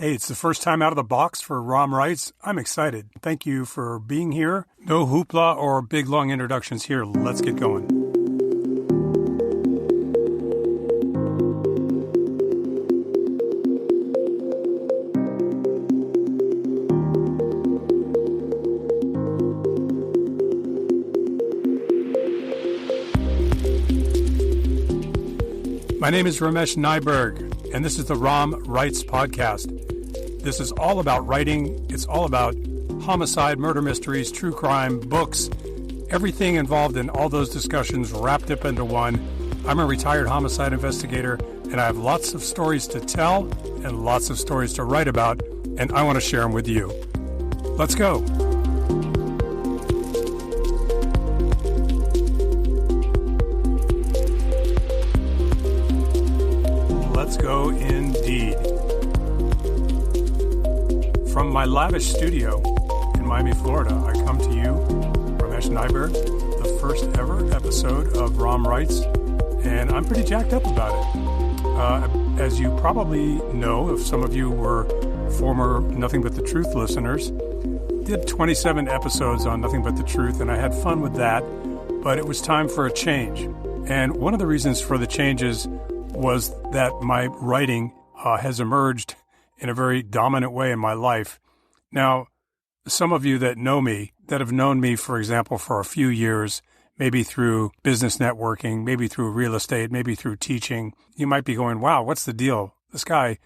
Hey, it's the first time out of the box for Rom Writes. I'm excited. Thank you for being here. No hoopla or big long introductions here. Let's get going. My name is Ramesh Nyberg, and this is the Rom Writes podcast. This is all about writing. It's all about homicide, murder mysteries, true crime, books, everything involved in all those discussions wrapped up into one. I'm a retired homicide investigator, and I have lots of stories to tell and lots of stories to write about, and I want to share them with you. Let's go. Let's go indeed. From my lavish studio in Miami, Florida, I come to you, Ramesh Nyberg, the first ever episode of Rom Writes, and I'm pretty jacked up about it. As you probably know, if some of you were former Nothing But the Truth listeners, did 27 episodes on Nothing But the Truth, and I had fun with that, but it was time for a change. And one of the reasons for the changes was that my writing has emerged in a very dominant way in my life. Now, some of you that know me, that have known me, for example, for a few years, maybe through business networking, maybe through real estate, maybe through teaching, you might be going, wow, what's the deal? This guy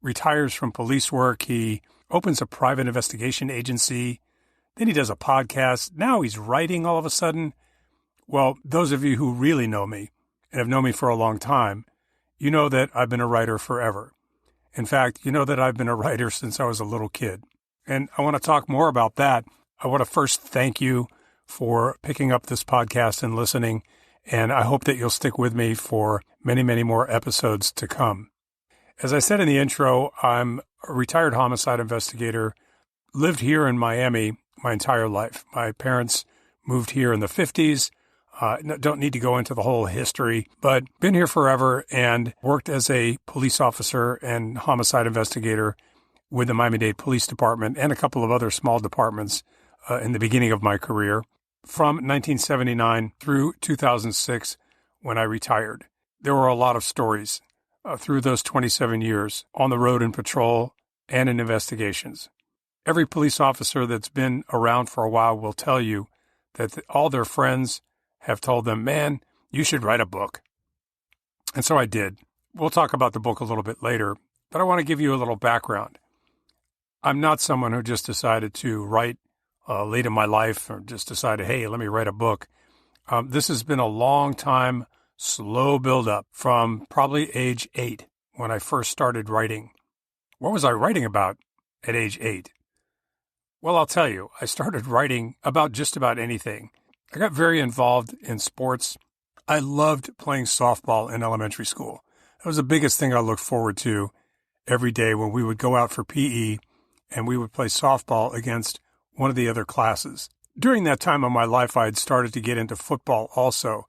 retires from police work. He opens a private investigation agency. Then he does a podcast. Now he's writing all of a sudden. Well, those of you who really know me and have known me for a long time, you know that I've been a writer forever. In fact, you know that I've been a writer since I was a little kid. And I want to talk more about that. I want to first thank you for picking up this podcast and listening. And I hope that you'll stick with me for many, many more episodes to come. As I said in the intro, I'm a retired homicide investigator, lived here in Miami my entire life. My parents moved here in the 50s. Don't need to go into the whole history, but been here forever and worked as a police officer and homicide investigator with the Miami-Dade Police Department and a couple of other small departments in the beginning of my career from 1979 through 2006 when I retired. There were a lot of stories through those 27 years on the road in patrol and in investigations. Every police officer that's been around for a while will tell you that all their friends have told them, man, you should write a book. And so I did. We'll talk about the book a little bit later, but I want to give you a little background. I'm not someone who just decided to write late in my life or just decided, hey, let me write a book. This has been a long time, slow build-up from probably age 8 when I first started writing. What was I writing about at age 8? Well, I'll tell you, I started writing about just about anything. I got very involved in sports. I loved playing softball in elementary school. That was the biggest thing I looked forward to every day when we would go out for PE and we would play softball against one of the other classes. During that time of my life, I had started to get into football also.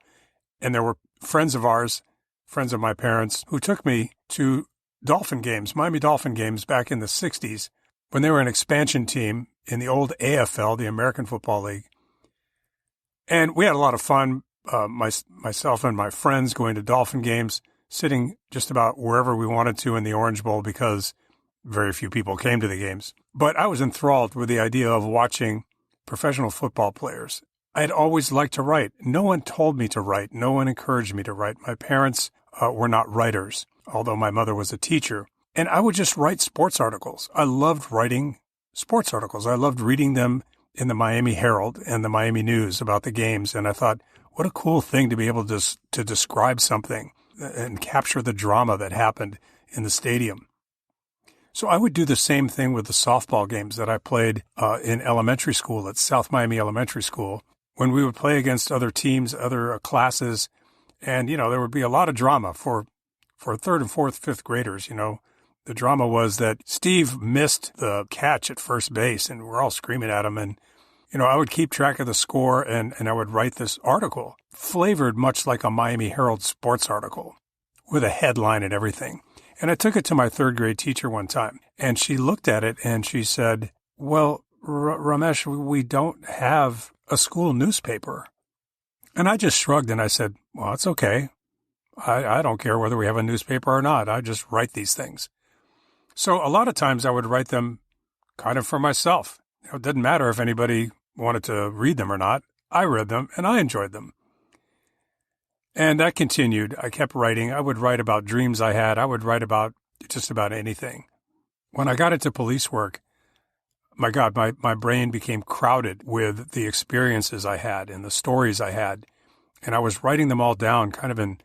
And there were friends of ours, friends of my parents, who took me to Dolphin games, Miami Dolphin games back in the 60s when they were an expansion team in the old AFL, the American Football League. And we had a lot of fun, myself and my friends going to Dolphin games, sitting just about wherever we wanted to in the Orange Bowl because very few people came to the games. But I was enthralled with the idea of watching professional football players. I had always liked to write. No one told me to write. No one encouraged me to write. My parents were not writers, although my mother was a teacher. And I would just write sports articles. I loved writing sports articles. I loved reading them in the Miami Herald and the Miami News about the games. And I thought, what a cool thing to be able to describe something and capture the drama that happened in the stadium. So I would do the same thing with the softball games that I played in elementary school at South Miami Elementary School when we would play against other teams, other classes. And, there would be a lot of drama for third and fourth, fifth graders, The drama was that Steve missed the catch at first base, and we're all screaming at him. And, I would keep track of the score, and I would write this article, flavored much like a Miami Herald sports article, with a headline and everything. And I took it to my third grade teacher one time, and she looked at it and she said, well, Ramesh, we don't have a school newspaper. And I just shrugged and I said, well, it's okay. I don't care whether we have a newspaper or not. I just write these things. So a lot of times I would write them kind of for myself. It didn't matter if anybody wanted to read them or not. I read them and I enjoyed them. And that continued. I kept writing. I would write about dreams I had. I would write about just about anything. When I got into police work, my God, my brain became crowded with the experiences I had and the stories I had. And I was writing them all down kind of in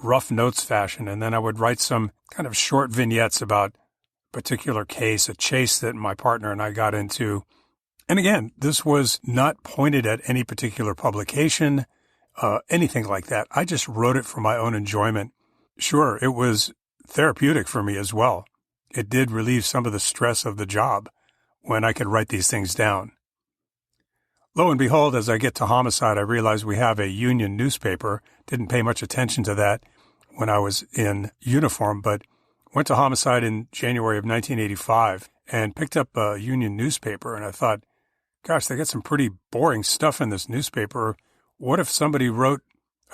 rough notes fashion. And then I would write some kind of short vignettes about a particular case, a chase that my partner and I got into. And again, this was not pointed at any particular publication, anything like that. I just wrote it for my own enjoyment. Sure, it was therapeutic for me as well. It did relieve some of the stress of the job when I could write these things down. Lo and behold, as I get to Homicide, I realize we have a union newspaper. Didn't pay much attention to that when I was in uniform, but went to Homicide in January of 1985 and picked up a union newspaper. And I thought, gosh, they got some pretty boring stuff in this newspaper. What if somebody wrote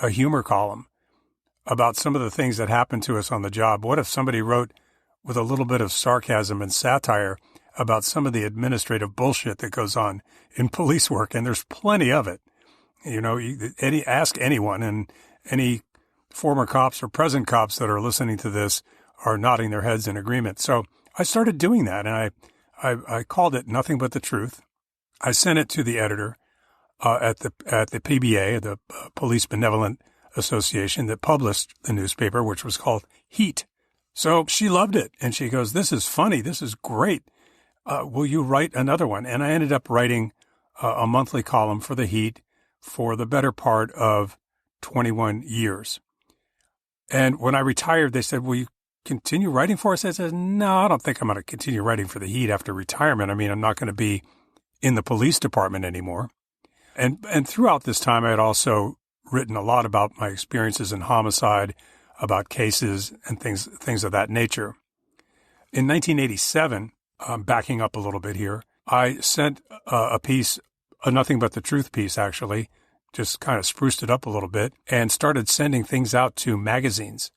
a humor column about some of the things that happened to us on the job? What if somebody wrote with a little bit of sarcasm and satire about some of the administrative bullshit that goes on in police work? And there's plenty of it. You know, ask anyone, and any former cops or present cops that are listening to this are nodding their heads in agreement. So I started doing that, and I called it Nothing But the Truth. I sent it to the editor at the PBA, the Police Benevolent Association, that published the newspaper, which was called Heat. So she loved it, and she goes, "This is funny. This is great. Will you write another one?" And I ended up writing a monthly column for the Heat for the better part of 21 years. And when I retired, they said, "Will you continue writing for us?" I said, "No, I don't think I'm going to continue writing for the Heat after retirement. I mean, I'm not going to be in the police department anymore." And throughout this time, I had also written a lot about my experiences in homicide, about cases and things of that nature. In 1987, backing up a little bit here, I sent a piece, a Nothing But the Truth piece, actually, just kind of spruced it up a little bit, and started sending things out to magazines.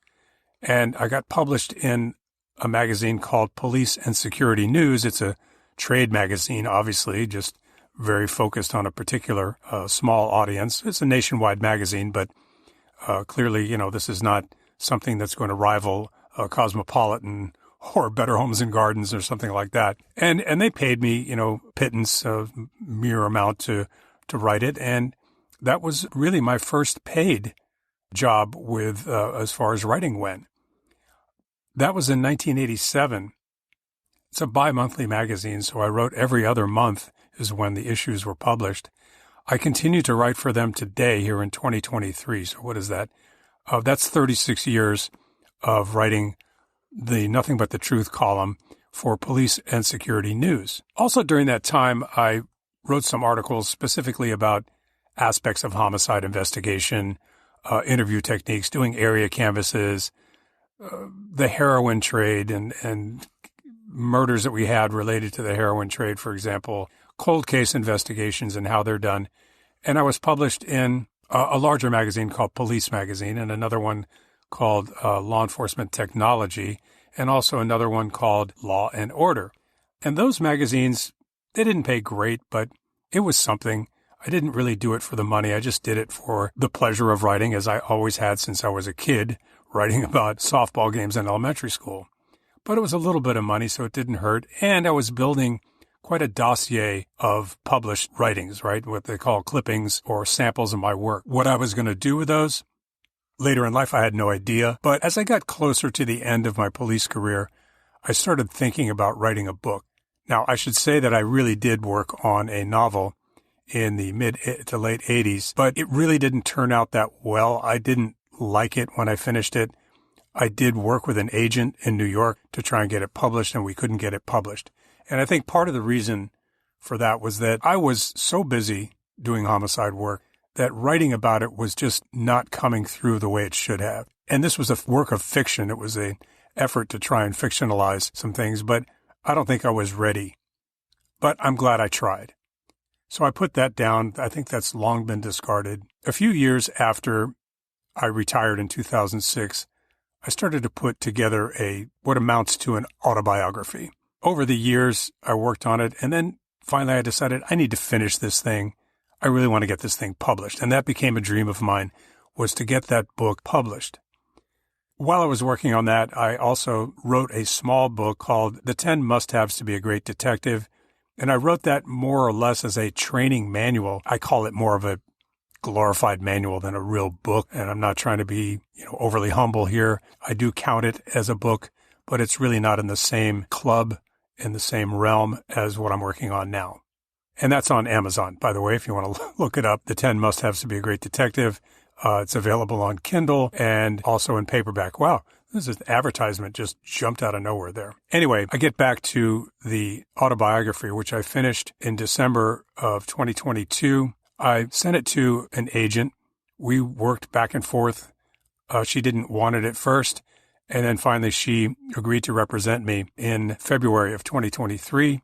And I got published in a magazine called Police and Security News. It's a trade magazine, obviously, just very focused on a particular small audience. It's a nationwide magazine, but clearly, you know, this is not something that's going to rival Cosmopolitan or Better Homes and Gardens or something like that. And they paid me, you know, pittance, mere amount to write it. And that was really my first paid job with as far as writing went. That was in 1987. It's a bi-monthly magazine, so I wrote every other month is when the issues were published. I continue to write for them today here in 2023. So what is that? That's 36 years of writing the Nothing But the Truth column for Police and Security News. Also during that time, I wrote some articles specifically about aspects of homicide investigation, interview techniques, doing area canvases, the heroin trade and murders that we had related to the heroin trade, for example, cold case investigations and how they're done. And I was published in a larger magazine called Police Magazine, and another one called Law Enforcement Technology, and also another one called Law and Order. And those magazines, they didn't pay great, but it was something. I didn't really do it for the money. I just did it for the pleasure of writing, as I always had since I was a kid, writing about softball games in elementary school. But it was a little bit of money, so it didn't hurt. And I was building quite a dossier of published writings, right? What they call clippings or samples of my work. What I was going to do with those later in life, I had no idea. But as I got closer to the end of my police career, I started thinking about writing a book. Now, I should say that I really did work on a novel in the mid to late 80s, but it really didn't turn out that well. I didn't like it when I finished it. I did work with an agent in New York to try and get it published, and we couldn't get it published. And I think part of the reason for that was that I was so busy doing homicide work that writing about it was just not coming through the way it should have. And this was a work of fiction. It was an effort to try and fictionalize some things, but I don't think I was ready. But I'm glad I tried. So I put that down. I think that's long been discarded. A few years after I retired in 2006, I started to put together what amounts to an autobiography. Over the years, I worked on it, and then finally I decided I need to finish this thing. I really want to get this thing published. And that became a dream of mine, was to get that book published. While I was working on that, I also wrote a small book called The 10 Must-Haves to be a Great Detective. And I wrote that more or less as a training manual. I call it more of a glorified manual than a real book. And I'm not trying to be, overly humble here. I do count it as a book, but it's really not in the same club, in the same realm as what I'm working on now. And that's on Amazon, by the way, if you want to look it up. The 10 Must-Haves to be a Great Detective. It's available on Kindle and also in paperback. Wow, this is advertisement just jumped out of nowhere there. Anyway, I get back to the autobiography, which I finished in December of 2022. I sent it to an agent. We worked back and forth. She didn't want it at first. And then finally, she agreed to represent me in February of 2023.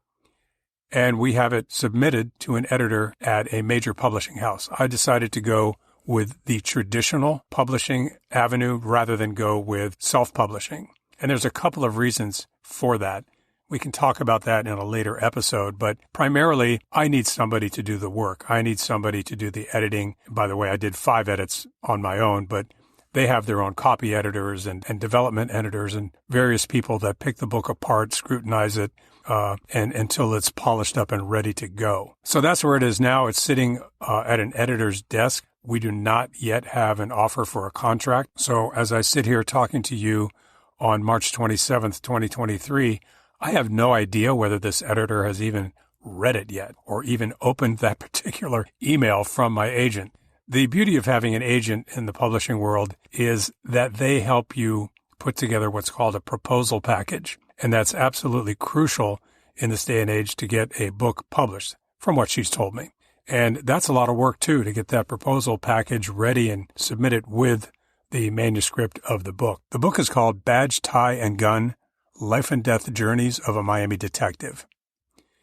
And we have it submitted to an editor at a major publishing house. I decided to go with the traditional publishing avenue rather than go with self-publishing. And there's a couple of reasons for that. We can talk about that in a later episode, but primarily I need somebody to do the work. I need somebody to do the editing. By the way, I did 5 edits on my own, but they have their own copy editors and development editors and various people that pick the book apart, scrutinize it, and until it's polished up and ready to go. So that's where it is now. It's sitting at an editor's desk. We do not yet have an offer for a contract. So as I sit here talking to you on March 27th, 2023, I have no idea whether this editor has even read it yet or even opened that particular email from my agent. The beauty of having an agent in the publishing world is that they help you put together what's called a proposal package. And that's absolutely crucial in this day and age to get a book published, from what she's told me. And that's a lot of work, too, to get that proposal package ready and submit it with the manuscript of the book. The book is called Badge, Tie, and Gun, Life and Death Journeys of a Miami Detective.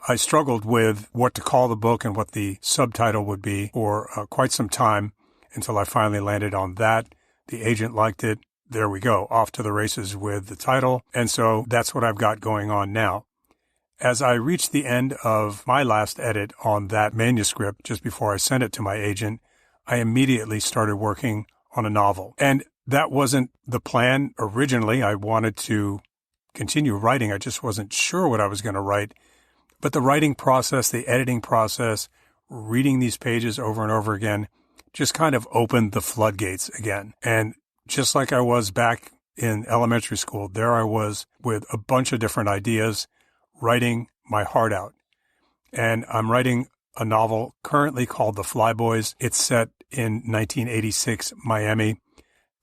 I struggled with what to call the book and what the subtitle would be for quite some time until I finally landed on that. The agent liked it. There we go, off to the races with the title. And so that's what I've got going on now. As I reached the end of my last edit on that manuscript, just before I sent it to my agent, I immediately started working on a novel. And that wasn't the plan originally. I wanted to continue writing. I just wasn't sure what I was going to write. But the writing process, the editing process, reading these pages over and over again, just kind of opened the floodgates again. And just like I was back in elementary school, there I was with a bunch of different ideas, writing my heart out. And I'm writing a novel currently called The Flyboys. It's set in 1986 Miami,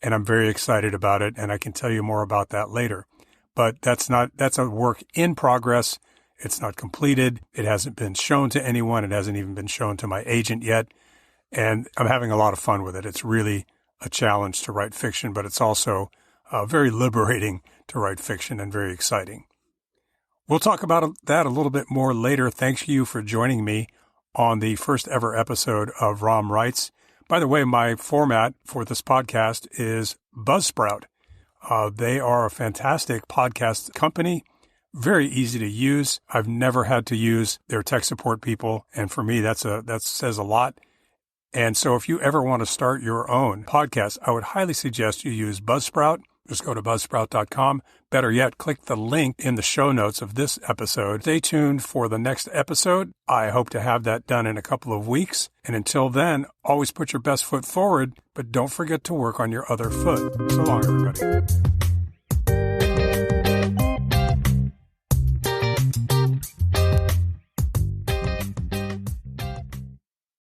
and I'm very excited about it, and I can tell you more about that later. But that's a work in progress. It's not completed. It hasn't been shown to anyone. It hasn't even been shown to my agent yet. And I'm having a lot of fun with it. It's really a challenge to write fiction, but it's also very liberating to write fiction and very exciting. We'll talk about that a little bit more later. Thanks you for joining me on the first ever episode of Rom Writes. By the way, my format for this podcast is Buzzsprout. They are a fantastic podcast company, very easy to use. I've never had to use their tech support people, and for me, that says a lot. And so if you ever want to start your own podcast, I would highly suggest you use Buzzsprout. Just go to buzzsprout.com. Better yet, click the link in the show notes of this episode. Stay tuned for the next episode. I hope to have that done in a couple of weeks. And until then, always put your best foot forward, but don't forget to work on your other foot. So long, everybody.